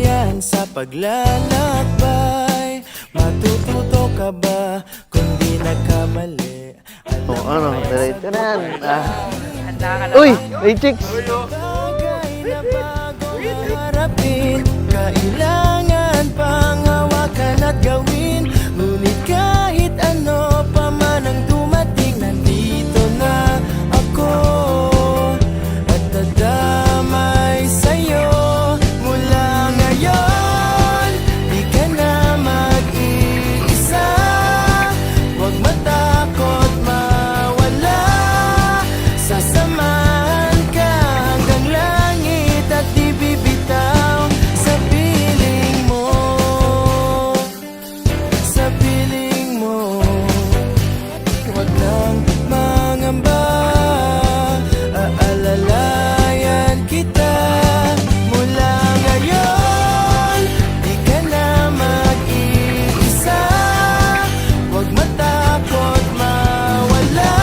yan sa paglalakbay. Matututo ka ba kung di nagkamali? Diretso na yan. Handa ka na Uy! ba? May chicks! Bagay na bagong harapin, kailangan pang hawakan at gawin. Ngunit kahit ano pa man ang dumating, nandito na ako at dadamay sa'yo. Mula ngayon, di ka na mag-iisa. Huwag matakot mawala, sasamahan ka hanggang langit at di bibitaw sa piling mo, sa piling mo. Huwag nang mangamba, aalalayan kita. Mula ngayon, di ka na mag-iisa. Huwag matakot mawala,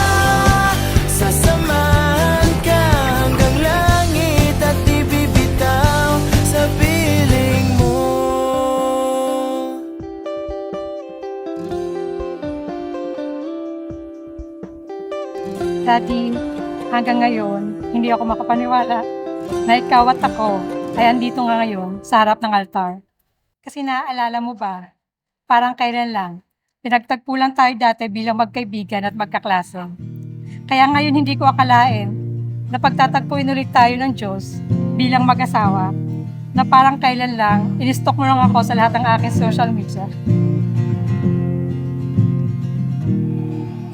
sasamahan ka hanggang langit at di bibitaw sa piling mo. Daddy, hanggang ngayon, hindi ako makapaniwala na ikaw at ako ay andito nga ngayon sa harap ng altar. Kasi naaalala mo ba, parang kailan lang, pinagtagpo lang tayo dati bilang magkaibigan at magkaklase. Kaya ngayon hindi ko akalain na pagtatagpuin ulit tayo ng Diyos bilang mag-asawa, na parang kailan lang, in-stalk mo lang ako sa lahat ng aking social media.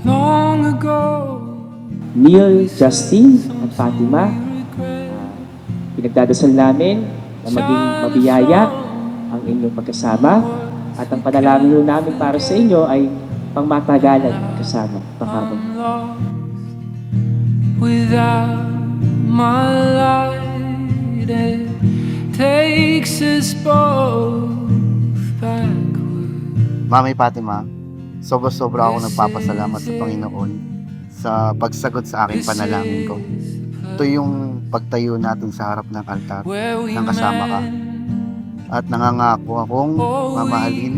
Long ago, Neil, Justin, at Fatima. Pinagdadasal namin na maging mabiyaya ang inyong pagkasama at ang panalangin namin para sa inyo ay pangmatagalan kasama panghabang. without my light, it takes us both backward. Mami Fatima, sobra-sobra ako nagpapasalamat sa Panginoon sa pagsagot sa aking panalangin ko. Ito yung pagtayo natin sa harap ng altar nang kasama ka. At nangangako akong mamahalin,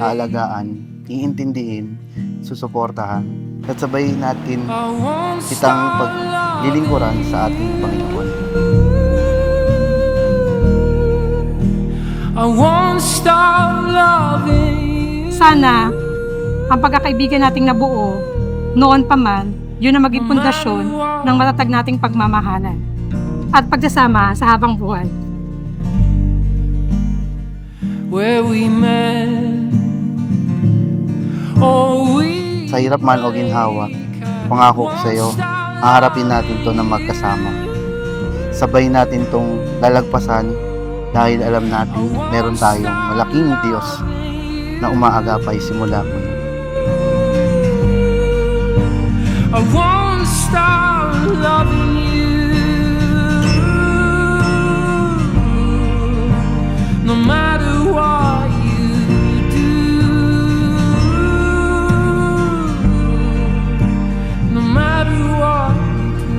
aalagaan, iintindihin, susuportahan, at sabay natin kitang paglilingkuran sa ating Panginoon. I won't stop loving you. Sana, ang pagkakaibigan nating nabuo, noon pa man, yun ang maging pundasyon ng matatag nating pagmamahalan at pagsasama sa habang buhay. Where we met, oh, we Sa hirap man o ginhawa, pangako ko sa iyo, haharapin natin to ng magkasama. Sabay natin tong lalagpasan dahil alam natin meron tayong malaking Diyos na umaagapay simula muli. I won't stop loving you, no matter what you do, no matter what you do.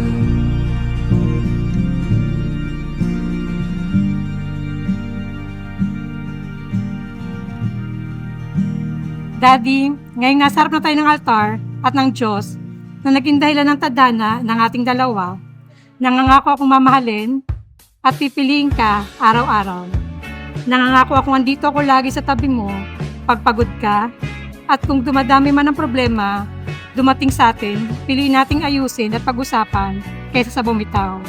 Daddy, ngayong nasa harap na tayo ng altar at ng Diyos na naging dahilan ng tadhana ng ating dalawa, nangangako akong mamahalin at pipiliin ka araw-araw. Nangangako akong andito ako lagi sa tabi mo pagpagod ka at kung dumadami man ang problema dumating sa atin, piliin nating ayusin at pag-usapan kaysa sa bumitaw.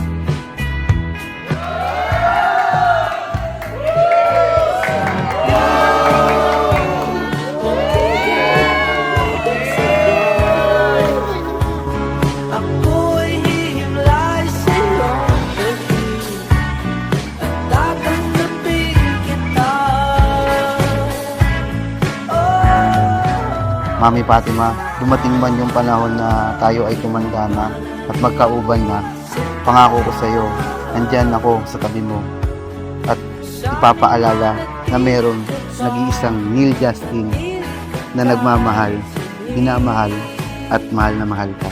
Ako'y hihimlay sa'yo at tatanggapin kita. Mami Fatima, dumating man yung panahon na tayo ay tumanda na at magkauban na, pangako ko sa iyo, nandyan ako sa tabi mo at ipapaalala na meron nag-iisang Neil Justin na nagmamahal, minamahal at mahal na mahal ka.